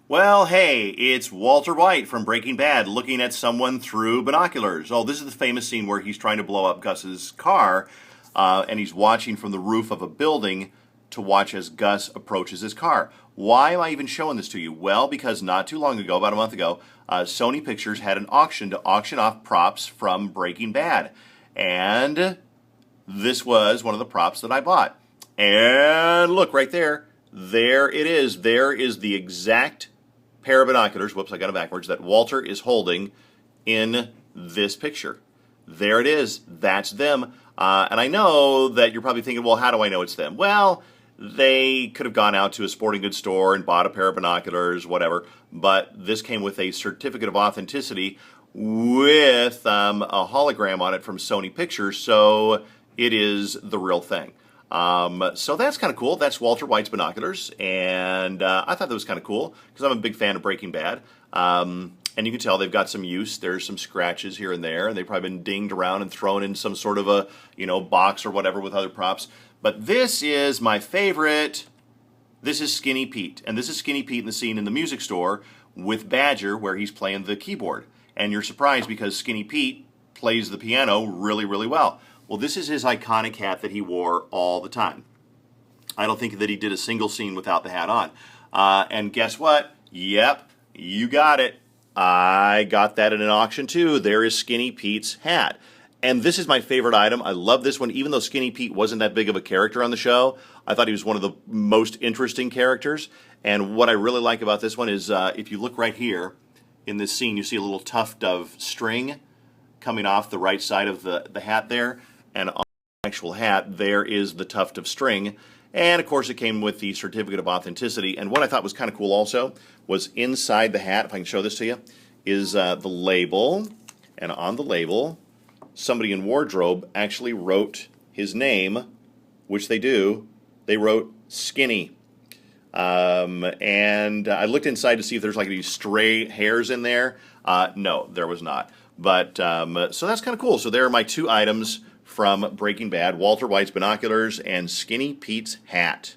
Well, hey, it's Walter White from Breaking Bad looking at someone through binoculars. Oh, this is the famous scene where he's trying to blow up Gus's car, and he's watching from the roof of a building to watch as Gus approaches his car. Why am I even showing this to you? Well, because not too long ago, about a month ago, Sony Pictures had an auction to auction off props from Breaking Bad. And this was one of the props that I bought. And look, right there. There it is. There is the exact pair of binoculars, whoops, I got it backwards, that Walter is holding in this picture. There it is. That's them. And I know that you're probably thinking, well, how do I know it's them? Well, they could have gone out to a sporting goods store and bought a pair of binoculars, whatever, but this came with a certificate of authenticity with a hologram on it from Sony Pictures, so it is the real thing. So that's kind of cool. That's Walter White's binoculars, and I thought that was kind of cool because I'm a big fan of Breaking Bad. And you can tell they've got some use. There's some scratches here and there, and they've probably been dinged around and thrown in some sort of a box or whatever with other props. But this is my favorite. This is Skinny Pete, and this is Skinny Pete in the scene in the music store with Badger where he's playing the keyboard. And you're surprised because Skinny Pete plays the piano really, really well. Well, this is his iconic hat that he wore all the time. I don't think that he did a single scene without the hat on. And guess what? Yep, you got it. I got that at an auction too. There is Skinny Pete's hat. And this is my favorite item. I love this one. Even though Skinny Pete wasn't that big of a character on the show, I thought he was one of the most interesting characters. And what I really like about this one is if you look right here in this scene, you see a little tuft of string coming off the right side of the hat there. And on the actual hat, there is the tuft of string. And of course, it came with the certificate of authenticity. And what I thought was kind of cool also was inside the hat, if I can show this to you, is the label. And on the label, somebody in wardrobe actually wrote his name, which they do. They wrote Skinny. And I looked inside to see if there's like any stray hairs in there. No, there was not. But so that's kind of cool. So there are my two items from Breaking Bad, Walter White's binoculars and Skinny Pete's hat.